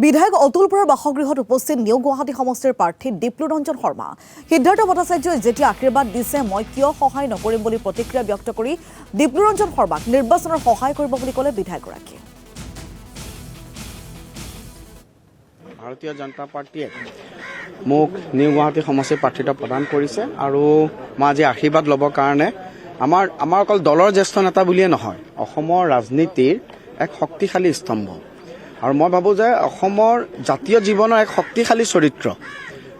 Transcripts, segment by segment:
বিধায়ক অতুল বৰাৰ বাসগৃহত উপস্থিত নিউ গুৱাহাটী সমষ্টিৰ প্ৰাৰ্থী দীপ্লু ৰঞ্জন শৰ্মা সিদ্ধাৰ্থ ভট্টাচাৰ্যই যেতিয়া আশীৰ্বাদ দিছে মই কিয় সহায় নকৰিম বুলি প্ৰতিক্ৰিয়া ব্যক্ত কৰি দীপ্লু ৰঞ্জন শৰ্মাক নিৰ্বাচনৰ সহায় কৰিব বুলি ক'লে বিধায়কগৰাকীয়ে। ভাৰতীয় জনতা পাৰ্টিয়ে মোক নিউ গুৱাহাটী সমষ্টিৰ প্ৰাৰ্থিত্ব প্ৰদান কৰিছে আৰু মই আজি আশীৰ্বাদ ল'বৰ কাৰণে আমাৰ অকল দলৰ জ্যেষ্ঠ নেতা বুলিয়ে নহয়, অসমৰ ৰাজনীতিৰ এক শক্তিশালী স্তম্ভ আৰু মই ভাবোঁ যে অসমৰ জাতীয় জীৱনৰ এক শক্তিশালী চৰিত্ৰ।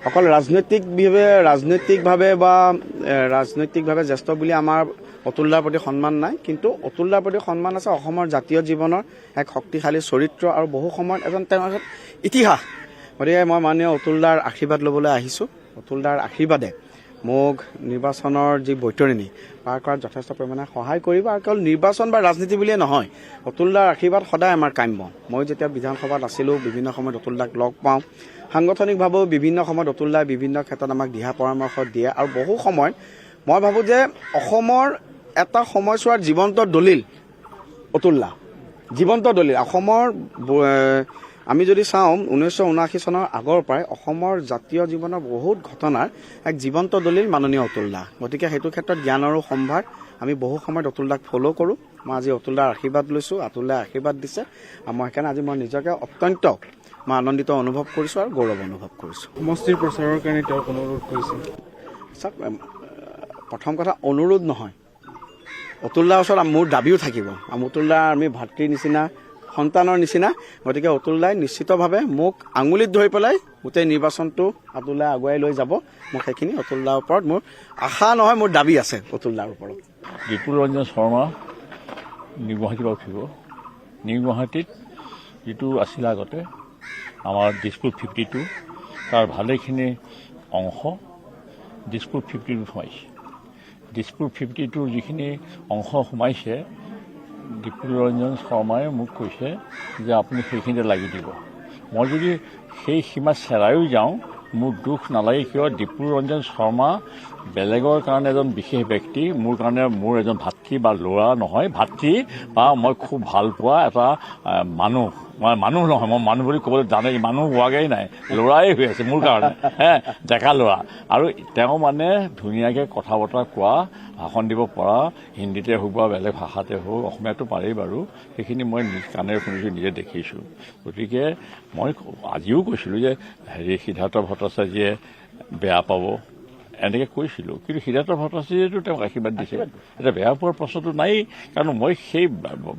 অকল ৰাজনৈতিকভাৱে জ্যেষ্ঠ বুলি আমাৰ অতুলদাৰ প্ৰতি সন্মান নাই, কিন্তু অতুলদাৰ প্ৰতি সন্মান আছে অসমৰ জাতীয় জীৱনৰ এক শক্তিশালী চৰিত্ৰ আৰু বহু সময়ত তেওঁৰ ইতিহাস। গতিকে মই মাননীয় অতুলদাৰ আশীৰ্বাদ ল'বলৈ আহিছোঁ। অতুলদাৰ আশীৰ্বাদে মোক নিৰ্বাচনৰ যি বৈতৰণি পাৰ কৰাত যথেষ্ট পৰিমাণে সহায় কৰিব আৰু কেৱল নিৰ্বাচন বা ৰাজনীতি বুলিয়ে নহয়, অতুলদাৰ আশীৰ্বাদ সদায় আমাৰ কাম্য। মই যেতিয়া বিধানসভাত আছিলোঁ বিভিন্ন সময়ত অতুলদাক লগ পাওঁ, সাংগঠনিকভাৱেও বিভিন্ন সময়ত অতুলদাই বিভিন্ন ক্ষেত্ৰত আমাক দিহা পৰামৰ্শ দিয়ে আৰু বহু সময়ত মই ভাবোঁ যে অসমৰ এটা সময়ছোৱাৰ জীৱন্ত দলিল অতুলদা, জীৱন্ত দলিল। অসমৰ আমি যদি চাওঁ 1979 চনৰ আগৰ পৰাই অসমৰ জাতীয় জীৱনৰ বহুত ঘটনাৰ এক জীৱন্ত দলিল মাননীয় অতুলদা। গতিকে সেইটো ক্ষেত্ৰত জ্ঞানৰো সম্ভাৰ। আমি বহু সময়ত অতুলদাক ফ'ল' কৰোঁ। মই আজি অতুলদাৰ আশীৰ্বাদ লৈছোঁ, অতুলদাই আশীৰ্বাদ দিছে আৰু মই সেইকাৰণে আজি মই নিজকে অত্যন্ত আনন্দিত অনুভৱ কৰিছোঁ আৰু গৌৰৱ অনুভৱ কৰিছোঁ। সমষ্টিৰ প্ৰচাৰৰ কাৰণে তেওঁক অনুৰোধ কৰিছে। চাওক, প্ৰথম কথা অনুৰোধ নহয়, অতুলদাৰ ওচৰত মোৰ দাবীও থাকিব। অতুলদাৰ আমি ভাতৃৰ নিচিনা, সন্তানৰ নিচিনা। গতিকে অতুলদাই নিশ্চিতভাৱে মোক আঙুলিত ধৰি পেলাই গোটেই নিৰ্বাচনটো অতুলদাই আগুৱাই লৈ যাব। মোক সেইখিনি অতুলদাৰ ওপৰত মোৰ আশা নহয়, মোৰ দাবী আছে অতুলদাৰ ওপৰত। দীপ্লু ৰঞ্জন শৰ্মা নিউ গুৱাহাটীৰ পৰা উঠিব। নিউ গুৱাহাটীত যিটো আছিলে আগতে আমাৰ দিছপুৰ 52, তাৰ ভালেখিনি অংশ দিছপুৰ 52 সোমাইছে। দিছপুৰ 52ৰ যিখিনি অংশ সোমাইছে, দীপ্লু ৰঞ্জন শৰ্মাই মোক কৈছে যে আপুনি সেইখিনিতে লাগি দিব। মই যদি সেই সীমা চেৰাইও যাওঁ মোৰ দুখ নালাগে, কিয় দীপ্লু ৰঞ্জন শৰ্মা বেলেগৰ কাৰণে এজন বিশেষ ব্যক্তি, মোৰ কাৰণে মোৰ এজন ভাতৃ বা ল'ৰা নহয়, ভাতৃ বা মই খুব ভাল পোৱা এটা মানুহ। মই মানুহ নহয়, মই মানুহ বুলি ক'বলৈ জানে, মানুহ হোৱাগৈ নাই, ল'ৰাই হৈ আছে মোৰ কাৰণে, ডেকা ল'ৰা। আৰু তেওঁ মানে ধুনীয়াকৈ কথা বতৰা কোৱা, ভাষণ দিব পৰা, হিন্দীতে হওক বা বেলেগ ভাষাতে হওক, অসমীয়াটো পাৰেই বাৰু, সেইখিনি মই নিজ কাণেৰে শুনিছোঁ, নিজে দেখিছোঁ। গতিকে মই আজিও কৈছিলোঁ যে সিদ্ধাৰ্থ ভট্টাচাৰ্যে বেয়া পাব, এনেকৈ কৈছিলোঁ, কিন্তু সিদ্ধাৰ্থ ভট্টাচাৰ্যেতো তেওঁক আশীৰ্বাদ দিছে। এতিয়া বেয়া পোৱাৰ প্ৰশ্নটো নাই, কাৰণ মই সেই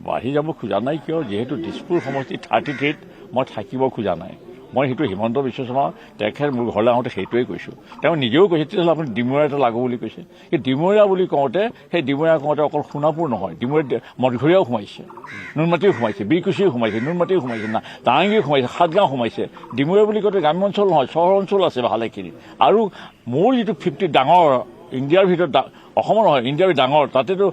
বাঢ়ি যাব খোজা নাই, কিয় যিহেতু দিছপুৰ সমষ্টি 33ত মই থাকিব খোজা নাই। মই সেইটো হিমন্ত বিশ্ব শৰ্মা তেখেত মোৰ ঘৰলৈ আহোঁতে সেইটোৱে কৈছোঁ। তেওঁ নিজেও কৈছে তেতিয়াহ'লে আপুনি ডিমৰীয়া এটা লাগো বুলি কৈছে। সেই ডিমৰীয়া বুলি কওঁতে সেই ডিমৰীয়া কওঁতে অকল সোণাপুৰ নহয়, ডিমৰীয়া মঠঘৰীয়াও সোমাইছে, নুনমাটিও সোমাইছে, বীৰকুছিও সোমাইছে, নুনমাটিও সোমাইছে, তাৰাংগীও সোমাইছে, সাতগাঁও সোমাইছে। ডিমৰীয়া বুলি কওঁতে গ্ৰাম্য অঞ্চল নহয়, চহৰ অঞ্চল আছে ভালেখিনি। আৰু মোৰ যিটো 50 ডাঙৰ ইণ্ডিয়াৰ ভিতৰত, অসমৰ নহয় ইণ্ডিয়াৰ ডাঙৰ, তাতেতো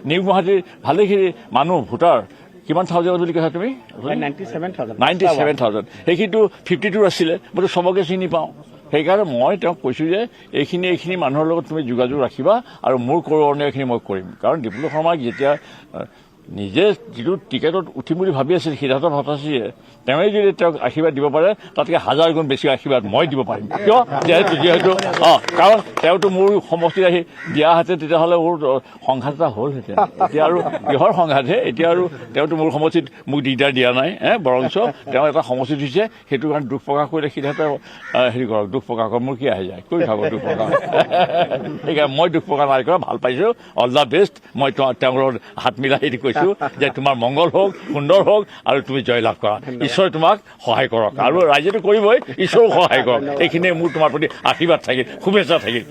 নিউ গুৱাহাটীৰ ভালেখিনি মানুহ ভোটাৰ কিমান থাউজেণ্ড বুলি কৈছা তুমি? 97,000। সেইখিনিতো 52 আছিলে, মইতো চবকে চিনি পাওঁ। সেইকাৰণে মই তেওঁক কৈছোঁ যে এইখিনি মানুহৰ লগত তুমি যোগাযোগ ৰাখিবা আৰু মোৰ কৰণীয়খিনি মই কৰিম। কাৰণ দীপ্লু শৰ্মাক যেতিয়া নিজে যিটো টিকেটত উঠিম বুলি ভাবি আছিল সিদ্ধাৰ্থ ভট্টাচাৰ্যে, তেওঁৱে যদি তেওঁক আশীৰ্বাদ দিব পাৰে, তাতকৈ 1000 গুণ বেছি আশীৰ্বাদ মই দিব পাৰিম। কিয়? যিহেতু কাৰণ তেওঁতো মোৰ সমষ্টিত আহি দিয়াহেঁতেন তেতিয়াহ'লে মোৰ সংঘাত এটা হ'লহেঁতেন। এতিয়া আৰু কিহৰ সংঘাতহে, এতিয়া আৰু তেওঁতো মোৰ সমষ্টিত মোক দিগদাৰ দিয়া নাই, বৰঞ্চ তেওঁ এটা সমষ্টিত দিছে, সেইটো কাৰণে দুখ প্ৰকাশ কৰিলে সিদ্ধাৰ্থ হেৰি কৰক, দুখ প্ৰকাশ কৰক, মোৰ কি আহি যায়, কৰি থাকক দুখ প্ৰকাশ। সেইকাৰণে মই দুখ প্ৰকাশ নাই কৰা, ভাল পাইছোঁ, অল দ্য বেষ্ট। মই তেওঁৰ লগত হাত মিলাই কৈছোঁ যে তোমাৰ মংগল হওক, সুন্দৰ হওক আৰু তুমি জয়লাভ কৰা। ঈশ্বৰে তোমাক সহায় কৰক আৰু ৰাইজেতো কৰিবই, ঈশ্বৰেও সহায় কৰক। এইখিনিয়ে মোৰ তোমাৰ প্ৰতি আশীৰ্বাদ থাকিল, শুভেচ্ছা থাকিল।